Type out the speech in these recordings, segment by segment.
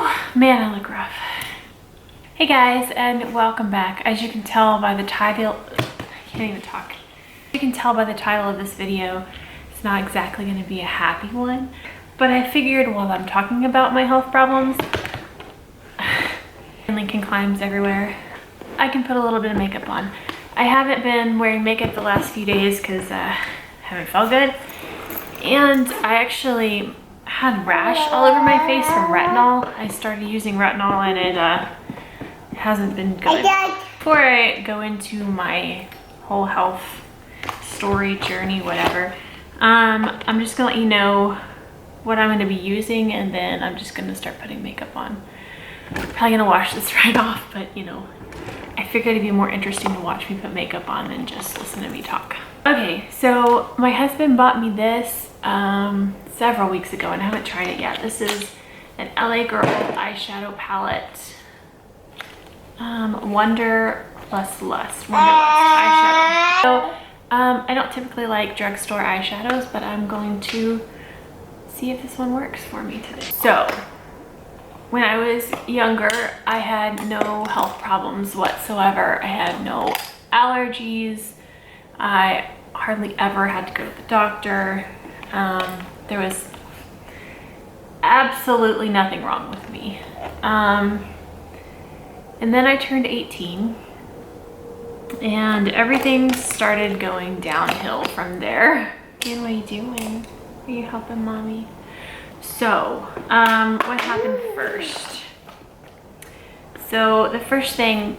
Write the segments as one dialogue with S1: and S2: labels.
S1: Oh man, I look rough. Hey guys, and welcome back. As you can tell by the title, I can't even talk. You can tell by the title of this video, it's not exactly going to be a happy one, but I figured while I'm talking about my health problems and Lincoln climbs everywhere, I can put a little bit of makeup on. I haven't been wearing makeup the last few days because I haven't felt good, and I actually had rash all over my face from retinol. I started using retinol and it hasn't been good. Before I go into my whole health story, journey, whatever, I'm just gonna let you know what I'm gonna be using, and then I'm just gonna start putting makeup on. Probably gonna wash this right off, but you know, I figured it'd be more interesting to watch me put makeup on than just listen to me talk. Okay, so my husband bought me this several weeks ago and I haven't tried it yet. This is an LA Girl eyeshadow palette. Wonder Plus Lust. Wonder Lust eyeshadow. So, I don't typically like drugstore eyeshadows, but I'm going to see if this one works for me today. So, when I was younger, I had no health problems whatsoever. I had no allergies. I hardly ever had to go to the doctor. There was absolutely nothing wrong with me. And then I turned 18 and everything started going downhill from there. Dan, what are you doing? Are you helping mommy? So, what happened first? So the first thing,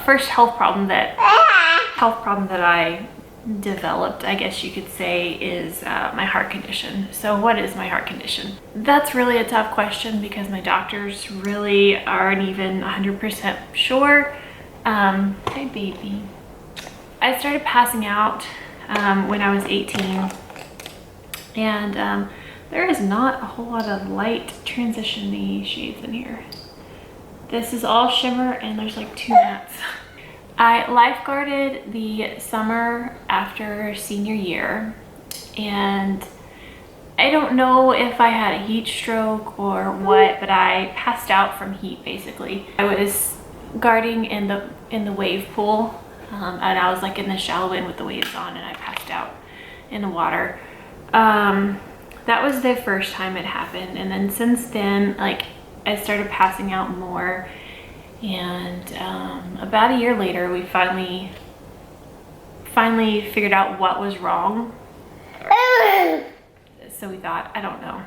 S1: first health problem that I developed, I guess you could say, is my heart condition. So what is my heart condition? That's really a tough question because my doctors really aren't even 100% sure. Hi baby. I started passing out when I was 18, and there is not a whole lot of light transition-y shades in here. This is all shimmer and there's like 2 mats. I lifeguarded the summer after senior year, and I don't know if I had a heat stroke or what, but I passed out from heat basically. I was guarding in the wave pool, and I was like in the shallow end with the waves on, and I passed out in the water. That was the first time it happened, and then since then, like, I started passing out more. And about a year later, we finally figured out what was wrong. So we thought, I don't know.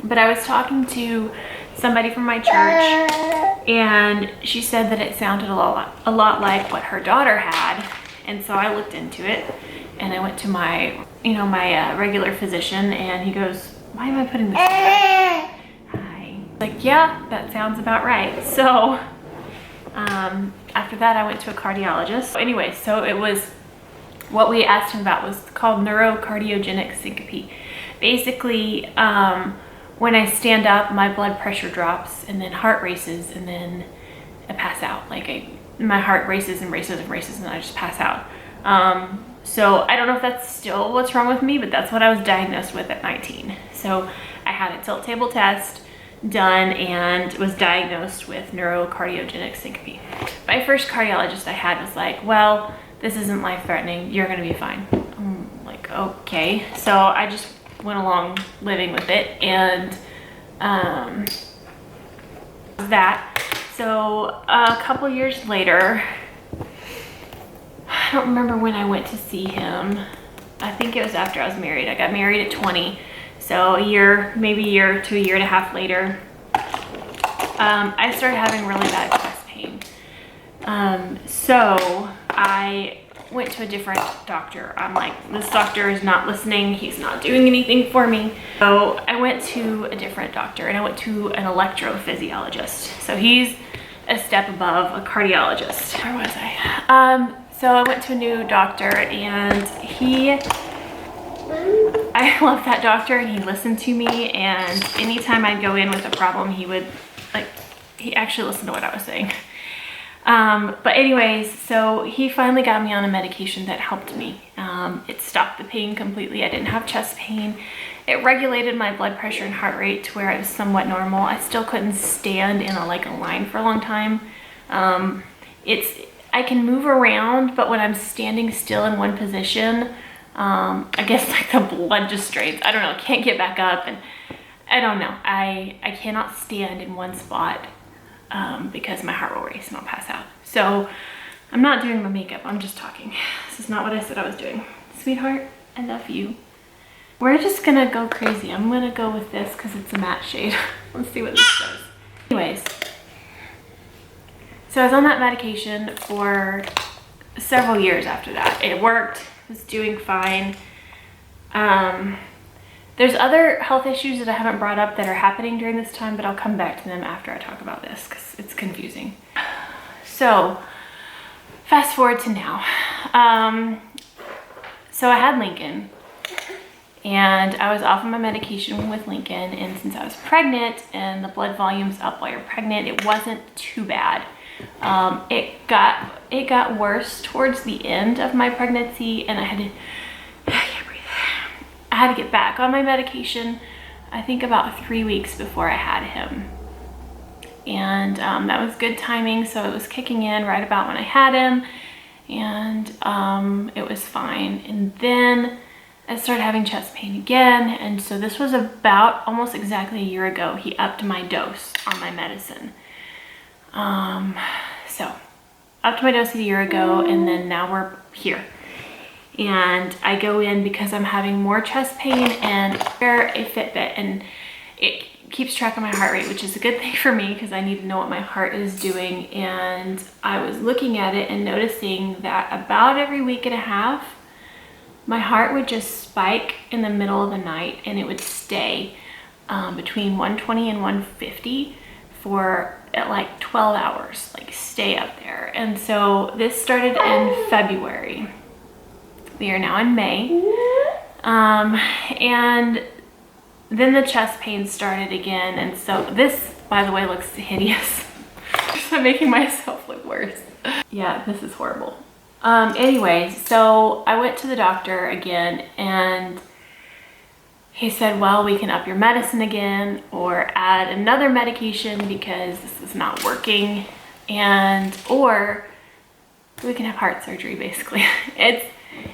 S1: But I was talking to somebody from my church, and she said that it sounded a lot like what her daughter had. And so I looked into it, and I went to my, my regular physician, and he goes, "Why am I putting this in?" Like, yeah, that sounds about right. So after that, I went to a cardiologist. Anyway, so it was, what we asked him about was called neurocardiogenic syncope. Basically, when I stand up, my blood pressure drops, and then heart races, and then I pass out. Like, my heart races and races and races, and I just pass out. So I don't know if that's still what's wrong with me, but that's what I was diagnosed with at 19. So I had a tilt table test done and was diagnosed with neurocardiogenic syncope. My first cardiologist I had was like, "Well, this isn't life-threatening, you're gonna be fine." I'm like, okay. So I just went along living with it, and that. So a couple years later, I don't remember when I went to see him. I think it was after I was married. I got married at 20. So a year, maybe a year to a year and a half later, I started having really bad chest pain. So I went to a different doctor. I'm like, this doctor is not listening. He's not doing anything for me. So I went to a different doctor, and I went to an electrophysiologist. So he's a step above a cardiologist. Where was I? So I went to a new doctor, and I love that doctor, and he listened to me, and anytime I'd go in with a problem, he actually listened to what I was saying. But anyways, so he finally got me on a medication that helped me. It stopped the pain completely. I didn't have chest pain it regulated my blood pressure and heart rate to where it was somewhat normal. I still couldn't stand in a line for a long time. I can move around, but when I'm standing still in one position, I guess like the blood just drains. I don't know, can't get back up, and I don't know. I cannot stand in one spot because my heart will race and I'll pass out. So I'm not doing my makeup, I'm just talking. This is not what I said I was doing. Sweetheart, I love you. We're just gonna go crazy. I'm gonna go with this because it's a matte shade. Let's see what this does. Anyways, so I was on that medication for several years after that. It worked, was doing fine. There's other health issues that I haven't brought up that are happening during this time, but I'll come back to them after I talk about this because it's confusing. So fast forward to now. So I had Lincoln, and I was off of my medication with Lincoln, and since I was pregnant and the blood volume's up while you're pregnant, it wasn't too bad. It got worse towards the end of my pregnancy, and I can't breathe. I had to get back on my medication, I think about 3 weeks before I had him. And that was good timing, so it was kicking in right about when I had him, and it was fine. And then I started having chest pain again, and so this was about almost exactly a year ago. He upped my dose on my medicine. So upped my dose a year ago, and then now we're here. And I go in because I'm having more chest pain, and wear a Fitbit, and it keeps track of my heart rate, which is a good thing for me because I need to know what my heart is doing. And I was looking at it and noticing that about every week and a half, my heart would just spike in the middle of the night, and it would stay between 120 and 150 for like 12 hours, like stay up there. And so this started in February. We are now in May. And then the chest pain started again. And so this, by the way, looks hideous. I'm making myself look worse. Yeah, this is horrible. Anyway, so I went to the doctor again, and he said, well, we can up your medicine again or add another medication because this is not working, or we can have heart surgery, basically.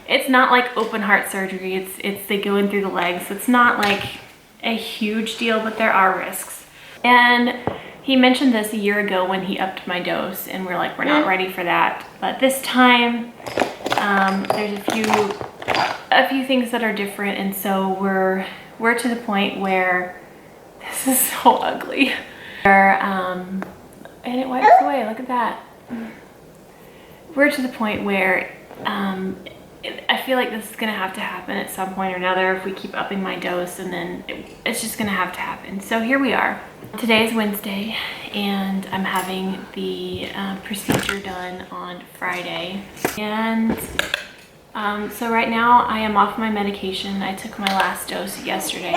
S1: It's not like open heart surgery. It's they go in through the legs. It's not like a huge deal, but there are risks. And he mentioned this a year ago when he upped my dose, and we're like, we're not ready for that. But this time, there's a few things that are different, and so we're to the point where this is so ugly. And it wipes away. Look at that. We're to the point where I feel like this is gonna have to happen at some point or another if we keep upping my dose, and then it's just gonna have to happen. So here we are. Today is Wednesday, and I'm having the procedure done on Friday. And so right now I am off my medication. I took my last dose yesterday.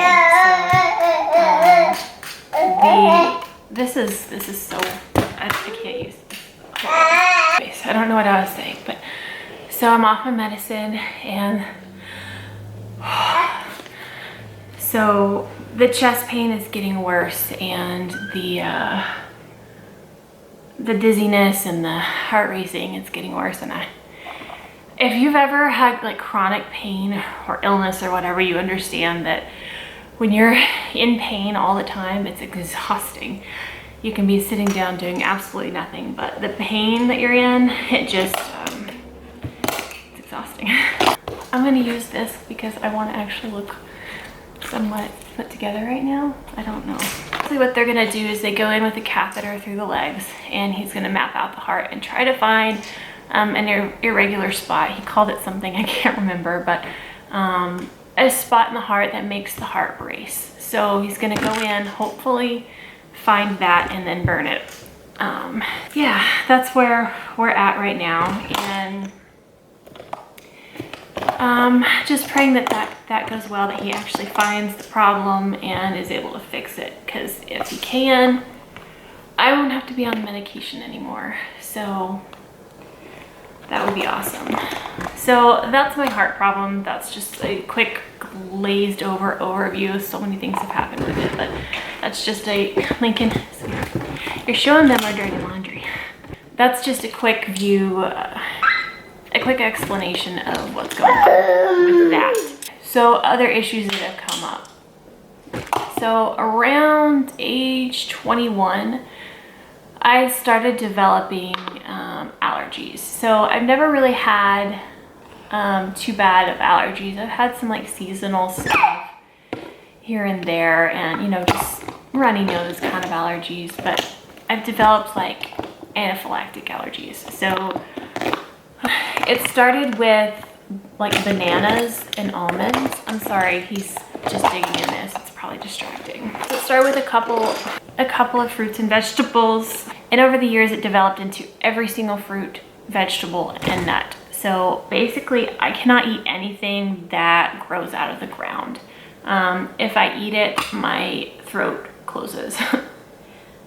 S1: So this is so, I can't use this. I don't know what I was saying, but so I'm off my medicine, and so the chest pain is getting worse, and the dizziness and the heart racing is getting worse. And if you've ever had like chronic pain or illness or whatever, you understand that when you're in pain all the time, it's exhausting. You can be sitting down doing absolutely nothing, but the pain that you're in, it just it's exhausting. I'm gonna use this because I want to actually look somewhat put together right now. I don't know. Basically what they're gonna do is they go in with a catheter through the legs, and he's gonna map out the heart and try to find an irregular spot. He called it something, I can't remember, but a spot in the heart that makes the heart race. So he's gonna go in, hopefully find that, and then burn it. Yeah, that's where we're at right now, and just praying that goes well, that he actually finds the problem and is able to fix it, because if he can, I won't have to be on medication anymore. So that would be awesome. So that's my heart problem. That's just a quick glazed over overview. So many things have happened with it, but that's just a Lincoln. You're showing them our dirty laundry. That's just a quick view, a quick explanation of what's going on with that. So other issues that have come up. So around age 21, I started developing allergies. So I've never really had too bad of allergies. I've had some like seasonal stuff here and there, and you know, just runny nose kind of allergies, but I've developed like anaphylactic allergies. So it started with like bananas and almonds. I'm sorry, he's just digging in this. It's probably distracting. So it started with a couple of fruits and vegetables, and over the years it developed into every single fruit, vegetable, and nut. So basically I cannot eat anything that grows out of the ground. If I eat it, my throat closes.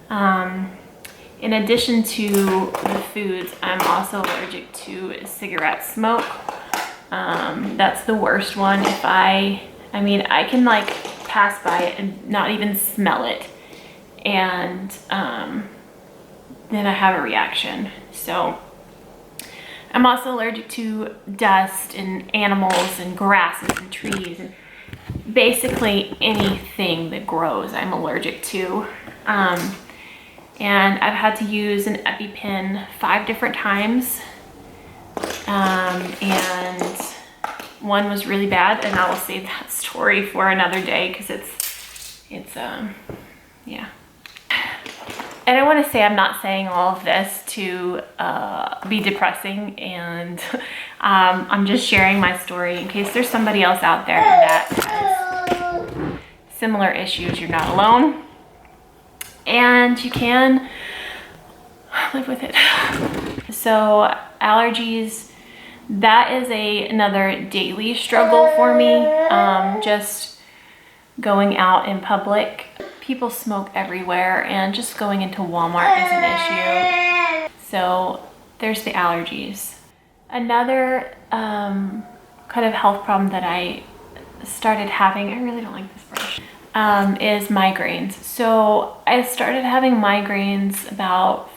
S1: In addition to the foods, I'm also allergic to cigarette smoke. That's the worst one. I can like pass by it and not even smell it, and then I have a reaction. So I'm also allergic to dust and animals and grasses and trees, and basically anything that grows I'm allergic to. And I've had to use an EpiPen 5 different times, and one was really bad, and I will save that story for another day because it's yeah. And I want to say I'm not saying all of this to be depressing, and I'm just sharing my story in case there's somebody else out there that has similar issues. You're not alone, and you can live with it. So allergies, that is another daily struggle for me. Just going out in public, people smoke everywhere, and just going into Walmart is an issue. So there's the allergies. Another kind of health problem that I started having, I really don't like this brush, is migraines. So I started having migraines about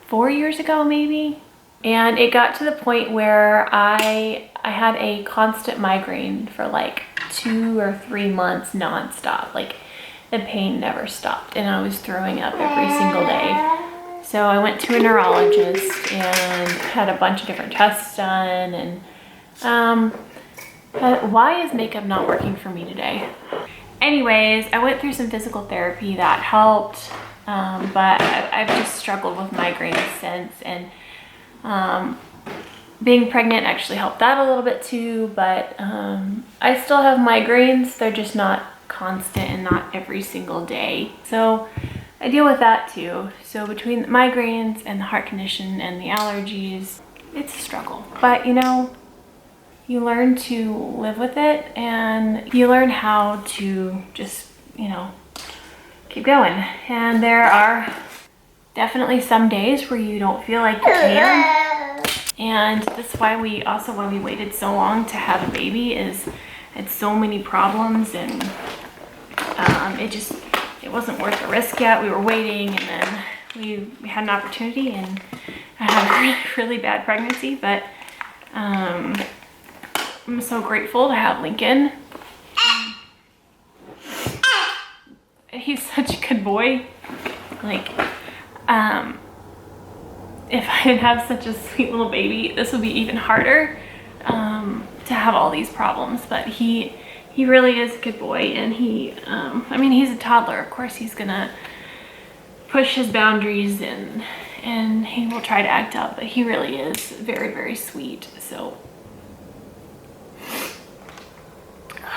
S1: 4 years ago maybe, and it got to the point where I had a constant migraine for like 2 or 3 months nonstop. Like the pain never stopped, and I was throwing up every single day. So I went to a neurologist and had a bunch of different tests done, and why is makeup not working for me today? Anyways, I went through some physical therapy that helped, but I've just struggled with migraines since, and being pregnant actually helped that a little bit too, but I still have migraines. They're just not constant and not every single day. So I deal with that too. So between the migraines and the heart condition and the allergies, it's a struggle. But you know, you learn to live with it, and you learn how to just, you know, keep going. And there are definitely some days where you don't feel like you can. And that's why we waited so long to have a baby, is it's so many problems, and it wasn't worth the risk yet. We were waiting, and then we had an opportunity, and I had a really, really bad pregnancy, but I'm so grateful to have Lincoln. He's such a good boy. Like, if I didn't have such a sweet little baby, this would be even harder to have all these problems. But he really is a good boy, and he's a toddler. Of course, he's gonna push his boundaries, and he will try to act up, but he really is very, very sweet. So,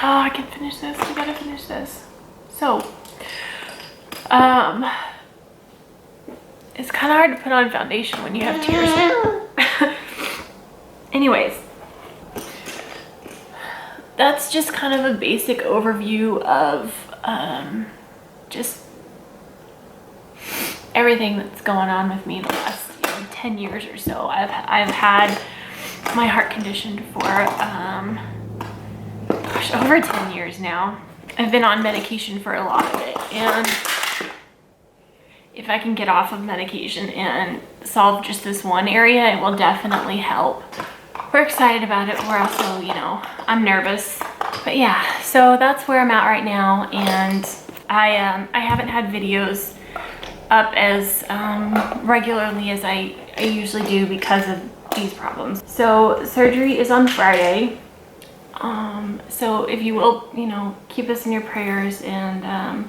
S1: I can finish this. We gotta finish this. So, it's kind of hard to put on foundation when you have tears. Anyways, that's just kind of a basic overview of just everything that's going on with me the last 10 years or so. I've had my heart condition for gosh, over 10 years now. I've been on medication for a lot of it, and if I can get off of medication and solve just this one area, it will definitely help. We're excited about it. We're also, you know, I'm nervous. But yeah, so that's where I'm at right now, and I haven't had videos up as regularly as I usually do because of these problems. So surgery is on Friday. So if you will, you know, keep us in your prayers, and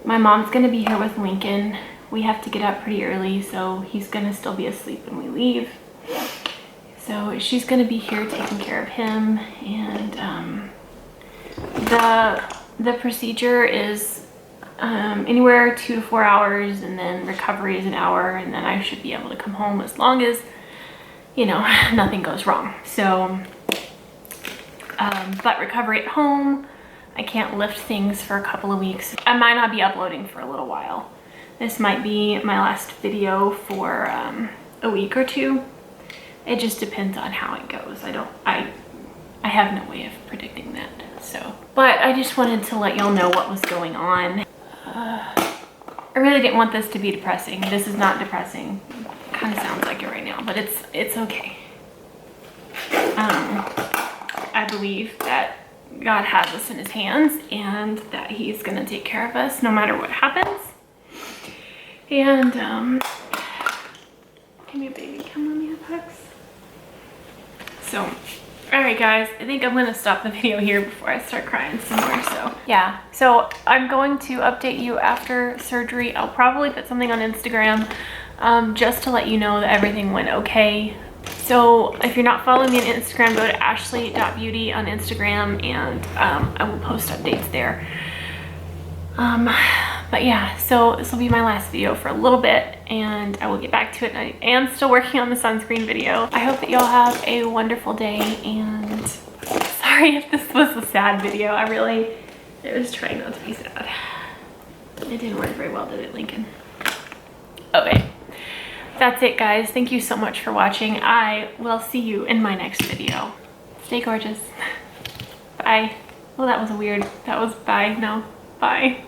S1: my mom's gonna be here with Lincoln. We have to get up pretty early, so he's gonna still be asleep when we leave. So she's gonna be here taking care of him, and the procedure is anywhere 2 to 4 hours, and then recovery is an hour, and then I should be able to come home as long as, you know, nothing goes wrong. So, but recovery at home, I can't lift things for a couple of weeks. I might not be uploading for a little while. This might be my last video for a week or two. It just depends on how it goes. I have no way of predicting that. So, but I just wanted to let y'all know what was going on. I really didn't want this to be depressing. This is not depressing. It kind of sounds like it right now, but it's okay. I believe that God has us in his hands, and that he's gonna take care of us no matter what happens. And come here, baby, come on, me hugs. So, all right guys, I think I'm gonna stop the video here before I start crying some more. So yeah, so I'm going to update you after surgery. I'll probably put something on Instagram just to let you know that everything went okay. So if you're not following me on Instagram, go to ashley.beauty on Instagram, and I will post updates there. But yeah, so this will be my last video for a little bit, and I will get back to it. I am still working on the sunscreen video. I hope that y'all have a wonderful day, and sorry if this was a sad video. I was trying not to be sad. It didn't work very well, did it, Lincoln? Okay. That's it, guys. Thank you so much for watching. I will see you in my next video. Stay gorgeous. Bye. Well, that was weird. That was bye. No, bye.